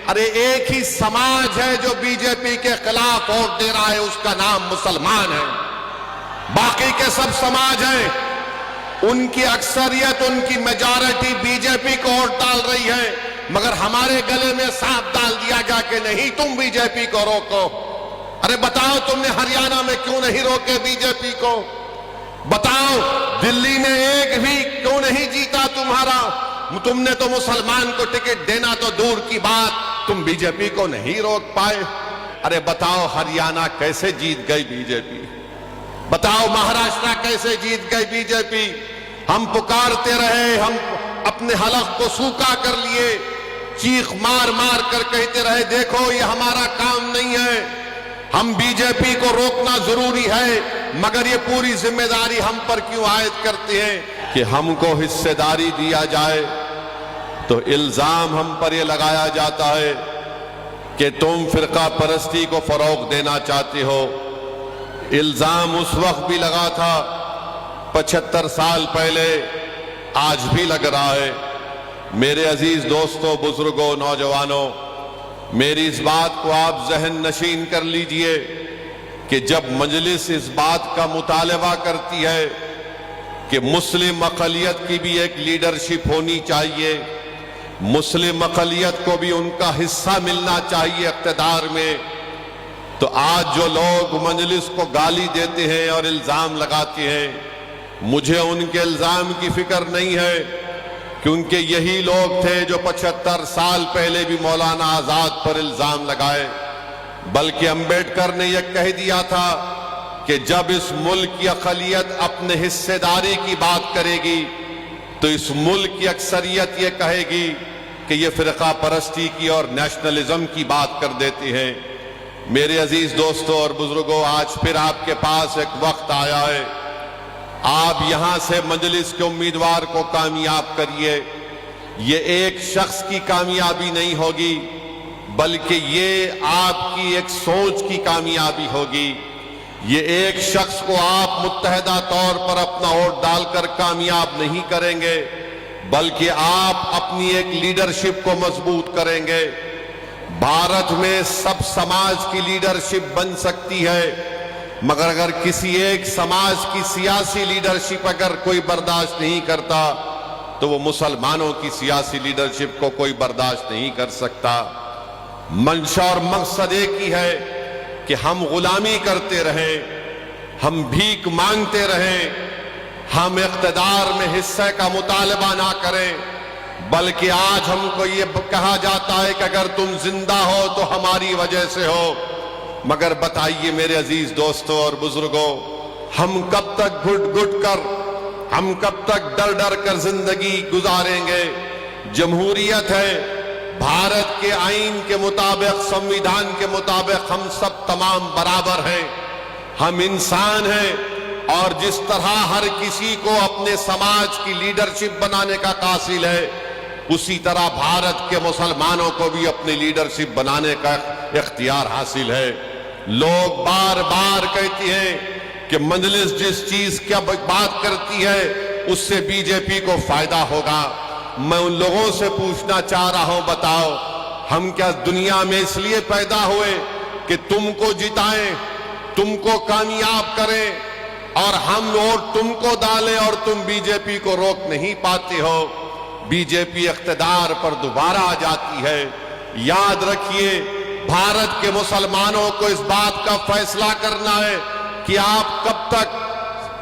ارے ایک ہی سماج ہے جو بی جے پی کے خلاف ووٹ دے رہا ہے، اس کا نام مسلمان ہے۔ باقی کے سب سماج ہیں، ان کی اکثریت، ان کی میجارٹی بی جے پی کو ووٹ ڈال رہی ہے، مگر ہمارے گلے میں سانپ ڈال دیا گیا کہ نہیں، تم بی جے پی کو روکو۔ ارے بتاؤ تم نے ہریانہ میں کیوں نہیں روکے بی جے پی کو؟ بتاؤ دلی میں ایک بھی کیوں نہیں جیتا تمہارا؟ تم نے تو مسلمان کو ٹکٹ دینا تو دور کی بات، تم بی جے پی کو نہیں روک پائے۔ ارے بتاؤ ہریانہ کیسے جیت گئی بی جے پی؟ بتاؤ مہاراشٹر کیسے جیت گئی بی جے پی؟ ہم پکارتے رہے، ہم اپنے حلق کو سوکھا کر لیے، چیخ مار مار کر کہتے رہے دیکھو یہ ہمارا کام نہیں ہے، ہم بی جے پی کو روکنا ضروری ہے، مگر یہ پوری ذمہ داری ہم پر کیوں عائد کرتے ہیں کہ ہم کو حصہ داری دیا جائے؟ تو الزام ہم پر یہ لگایا جاتا ہے کہ تم فرقہ پرستی کو فروغ دینا چاہتے ہو۔ الزام اس وقت بھی لگا تھا 75 سال پہلے، آج بھی لگ رہا ہے۔ میرے عزیز دوستوں، بزرگوں، نوجوانوں، میری اس بات کو آپ ذہن نشین کر لیجئے کہ جب مجلس اس بات کا مطالبہ کرتی ہے کہ مسلم اقلیت کی بھی ایک لیڈرشپ ہونی چاہیے، مسلم اقلیت کو بھی ان کا حصہ ملنا چاہیے اقتدار میں، تو آج جو لوگ مجلس کو گالی دیتے ہیں اور الزام لگاتے ہیں، مجھے ان کے الزام کی فکر نہیں ہے، کیونکہ یہی لوگ تھے جو 75 سال پہلے بھی مولانا آزاد پر الزام لگائے۔ بلکہ امبیڈکر نے یہ کہہ دیا تھا کہ جب اس ملک کی اقلیت اپنے حصہ داری کی بات کرے گی تو اس ملک کی اکثریت یہ کہے گی کہ یہ فرقہ پرستی کی اور نیشنلزم کی بات کر دیتے ہیں۔ میرے عزیز دوستوں اور بزرگوں، آج پھر آپ کے پاس ایک وقت آیا ہے، آپ یہاں سے مجلس کے امیدوار کو کامیاب کریے۔ یہ ایک شخص کی کامیابی نہیں ہوگی، بلکہ یہ آپ کی ایک سوچ کی کامیابی ہوگی۔ یہ ایک شخص کو آپ متحدہ طور پر اپنا ووٹ ڈال کر کامیاب نہیں کریں گے، بلکہ آپ اپنی ایک لیڈرشپ کو مضبوط کریں گے۔ بھارت میں سب سماج کی لیڈرشپ بن سکتی ہے، مگر اگر کسی ایک سماج کی سیاسی لیڈرشپ اگر کوئی برداشت نہیں کرتا تو وہ مسلمانوں کی سیاسی لیڈرشپ کو کوئی برداشت نہیں کر سکتا۔ منشا اور مقصد ایک ہی ہے کہ ہم غلامی کرتے رہیں، ہم بھیک مانگتے رہیں، ہم اقتدار میں حصہ کا مطالبہ نہ کریں، بلکہ آج ہم کو یہ کہا جاتا ہے کہ اگر تم زندہ ہو تو ہماری وجہ سے ہو۔ مگر بتائیے میرے عزیز دوستوں اور بزرگوں، ہم کب تک گھٹ گھٹ کر، ہم کب تک ڈر ڈر کر زندگی گزاریں گے؟ جمہوریت ہے، بھارت کے آئین کے مطابق، سمویدھان کے مطابق ہم سب تمام برابر ہیں، ہم انسان ہیں، اور جس طرح ہر کسی کو اپنے سماج کی لیڈرشپ بنانے کا قاصل ہے، اسی طرح بھارت کے مسلمانوں کو بھی اپنی لیڈرشپ بنانے کا اختیار حاصل ہے۔ لوگ بار بار کہتے ہیں کہ مجلس جس چیز کی بات کرتی ہے اس سے بی جے پی کو فائدہ ہوگا۔ میں ان لوگوں سے پوچھنا چاہ رہا ہوں، بتاؤ ہم کیا دنیا میں اس لیے پیدا ہوئے کہ تم کو جتائیں، تم کو کامیاب کریں، اور ہم ووٹ تم کو ڈالیں اور تم بی جے پی کو روک نہیں پاتے ہو؟ بی جے پی اقتدار پر دوبارہ آ جاتی ہے۔ یاد رکھیے، بھارت کے مسلمانوں کو اس بات کا فیصلہ کرنا ہے کہ آپ کب تک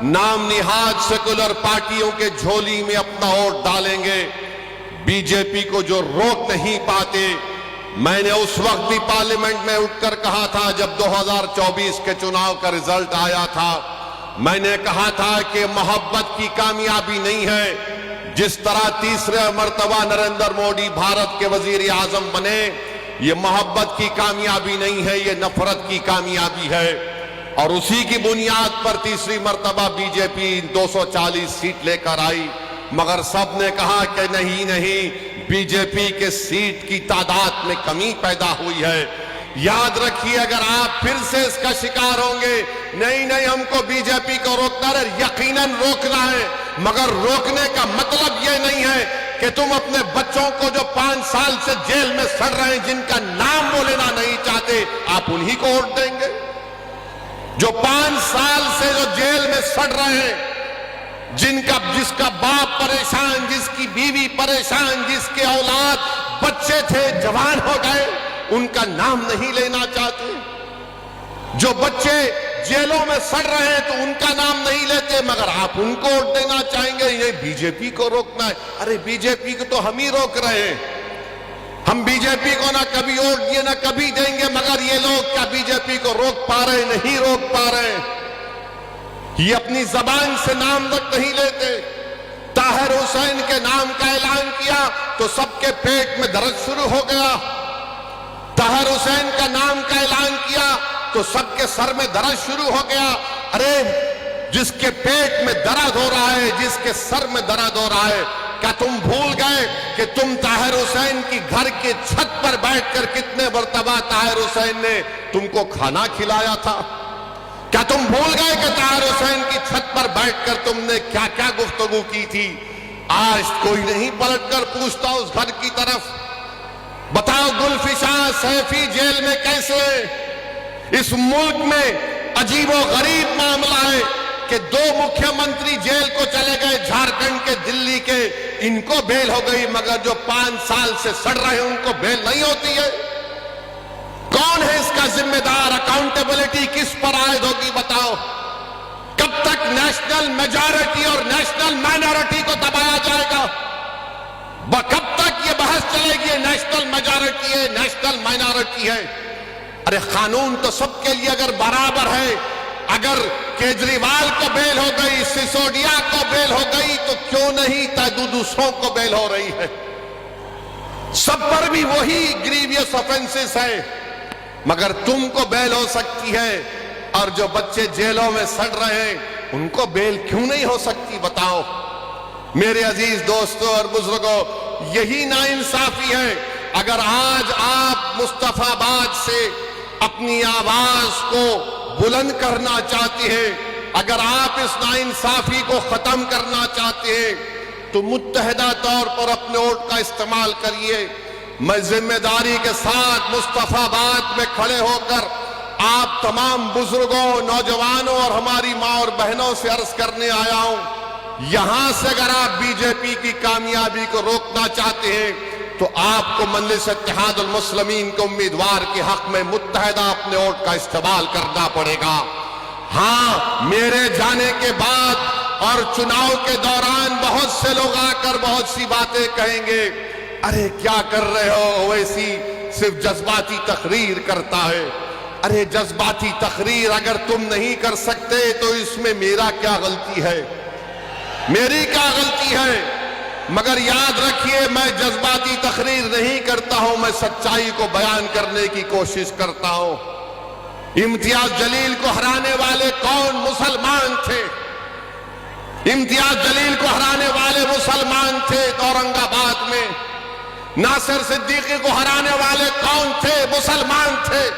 نام نہاد سیکولر پارٹیوں کے جھولی میں اپنا ووٹ ڈالیں گے۔ بی جے پی کو جو روک نہیں پاتے، میں نے اس وقت بھی پارلیمنٹ میں اٹھ کر کہا تھا جب 2024 کے چناؤ کا رزلٹ آیا تھا، میں نے کہا تھا کہ محبت کی کامیابی نہیں ہے۔ جس طرح تیسرے مرتبہ نریندر مودی بھارت کے وزیر اعظم بنے، یہ محبت کی کامیابی نہیں ہے، یہ نفرت کی کامیابی ہے، اور اسی کی بنیاد پر تیسری مرتبہ بی جے پی 240 سیٹ لے کر آئی۔ مگر سب نے کہا کہ نہیں، بی جے پی کے سیٹ کی تعداد میں کمی پیدا ہوئی ہے۔ یاد رکھیے، اگر آپ پھر سے اس کا شکار ہوں گے، نہیں ہم کو بی جے پی کو روکنا ہے، یقیناً روکنا ہے، مگر روکنے کا مطلب یہ نہیں ہے کہ تم اپنے بچوں کو جو 5 سال سے جیل میں سڑ رہے ہیں، جن کا نام وہ لینا نہیں چاہتے، آپ انہی کو ووٹ دیں گے؟ جو 5 سال سے جو جیل میں سڑ رہے ہیں، جس کا باپ پریشان، جس کی بیوی پریشان، جس کے اولاد بچے تھے جوان ہو گئے، ان کا نام نہیں لینا چاہتے؟ جو بچے جیلوں میں سڑ رہے ہیں تو ان کا نام نہیں لیتے، مگر آپ ان کو ووٹ دینا چاہیں گے؟ یہ بی جے پی کو روکنا ہے۔ ارے بی جے پی کو تو ہم ہی روک رہے ہیں، ہم بی جے پی کو نہ کبھی ووٹ دیے نہ کبھی دیں گے، مگر یہ لوگ کیا بی جے پی کو روک پا رہے؟ نہیں روک پا رہے۔ یہ اپنی زبان سے نام تک نہیں لیتے۔ طاہر حسین کے نام کا اعلان کیا تو سب کے پیٹ میں درد شروع ہو گیا۔ طاہر حسین کا نام کا اعلان کیا تو سب کے سر میں درد شروع ہو گیا۔ ارے جس کے پیٹ میں درد ہو رہا ہے، جس کے سر میں درد ہو رہا ہے، کیا تم بھول گئے کہ تم طاہر حسین کی گھر کے چھت پر بیٹھ کر کتنے مرتبہ طاہر حسین نے تم کو کھانا کھلایا تھا؟ کیا تم بھول گئے کہ طاہر حسین کی چھت پر بیٹھ کر تم نے کیا کیا گفتگو کی تھی؟ آج کوئی نہیں پلٹ کر پوچھتا اس گھر کی طرف۔ بتاؤ گلفشاں سیفی جیل میں کیسے؟ اس ملک میں عجیب و غریب معاملہ ہے کہ 2 مکھیہ منتری جیل کو چلے گئے، جھارکھنڈ کے، دلی کے، ان کو بیل ہو گئی، مگر جو 5 سال سے سڑ رہے ہیں ان کو بیل نہیں ہوتی ہے۔ کون ہے اس کا ذمہ دار؟ اکاؤنٹیبلٹی کس پر عائد ہوگی بتاؤ؟ کب تک نیشنل میجارٹی اور نیشنل مائنورٹی کو دبایا جائے گا؟ کب تک یہ بحث چلے گی نیشنل میجارٹی ہے، نیشنل مائنورٹی ہے؟ ارے قانون تو سب کے لیے اگر برابر ہے، اگر کیجریوال کو بیل ہو گئی، سسوڈیا کو بیل ہو گئی، تو کیوں نہیں دوسروں کو بیل ہو رہی ہے؟ سب پر بھی وہی گریویس آفینسز ہے، مگر تم کو بیل ہو سکتی ہے اور جو بچے جیلوں میں سڑ رہے ہیں ان کو بیل کیوں نہیں ہو سکتی بتاؤ؟ میرے عزیز دوستوں اور بزرگوں، یہی ناانصافی ہے۔ اگر آج آپ مصطفی آباد سے اپنی آواز کو بلند کرنا چاہتے ہیں، اگر آپ اس ناانصافی کو ختم کرنا چاہتے ہیں، تو متحدہ طور پر اپنے ووٹ کا استعمال کریے۔ میں ذمہ داری کے ساتھ مصطفی آباد میں کھڑے ہو کر آپ تمام بزرگوں، نوجوانوں اور ہماری ماں اور بہنوں سے عرض کرنے آیا ہوں، یہاں سے اگر آپ بی جے پی کی کامیابی کو روکنا چاہتے ہیں تو آپ کو مجلس اتحاد المسلمین کے امیدوار کے حق میں متحدہ اپنے ووٹ کا استعمال کرنا پڑے گا۔ ہاں، میرے جانے کے بعد اور چناؤ کے دوران بہت سے لوگ آ کر بہت سی باتیں کہیں گے، ارے کیا کر رہے ہو، ویسی صرف جذباتی تقریر کرتا ہے۔ ارے جذباتی تقریر اگر تم نہیں کر سکتے تو اس میں میرا کیا غلطی ہے؟ میری کیا غلطی ہے؟ مگر یاد رکھیے، میں جذباتی تقریر نہیں کرتا ہوں، میں سچائی کو بیان کرنے کی کوشش کرتا ہوں۔ امتیاز جلیل کو ہرانے والے کون مسلمان تھے؟ امتیاز جلیل کو ہرانے والے مسلمان تھے اورنگ آباد میں۔ ناصر صدیقی کو ہرانے والے کون تھے؟ مسلمان تھے۔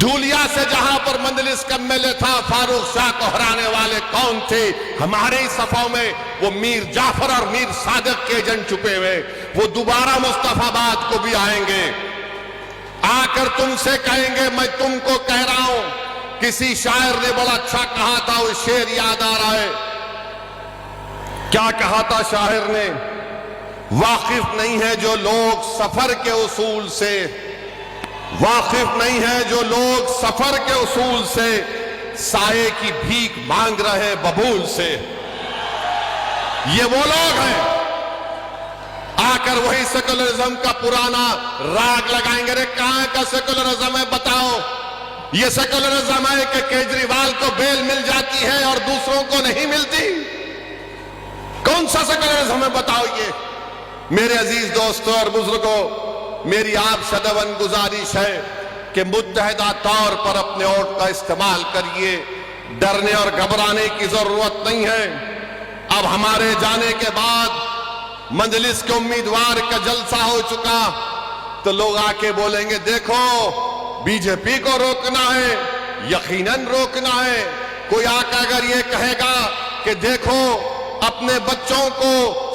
دھولیا سے جہاں پر مجلس کا ایم ایل اے تھا، فاروق شاہ کو ہرانے والے کون تھے؟ ہمارے ہی صفوں میں وہ میر جعفر اور میر صادق کے ایجنٹ چھپے ہوئے، وہ دوبارہ مصطفی آباد کو بھی آئیں گے، آ کر تم سے کہیں گے میں تم کو کہہ رہا ہوں۔ کسی شاعر نے بڑا اچھا کہا تھا، وہ شعر یاد آ رہا ہے، کیا کہا تھا شاعر نے؟ واقف نہیں ہے جو لوگ سفر کے اصول سے، واقف نہیں ہے جو لوگ سفر کے اصول سے، سائے کی بھیک مانگ رہے ببول سے۔ یہ وہ لوگ ہیں آ کر وہی سیکولرزم کا پرانا راگ لگائیں گے۔ رے کہاں کا سیکولرزم ہے بتاؤ؟ یہ سیکولرزم ہے کہ کیجریوال کو بیل مل جاتی ہے اور دوسروں کو نہیں ملتی؟ کون سا سیکولرزم ہے بتاؤ یہ؟ میرے عزیز دوستوں اور بزرگوں، میری آپ سے دعوت گزارش ہے کہ متحدہ طور پر اپنے ووٹ کا استعمال کریے، ڈرنے اور گھبرانے کی ضرورت نہیں ہے۔ اب ہمارے جانے کے بعد مجلس کے امیدوار کا جلسہ ہو چکا تو لوگ آ کے بولیں گے دیکھو بی جے پی کو روکنا ہے، یقیناً روکنا ہے۔ کوئی آ کر اگر یہ کہے گا کہ دیکھو اپنے بچوں کو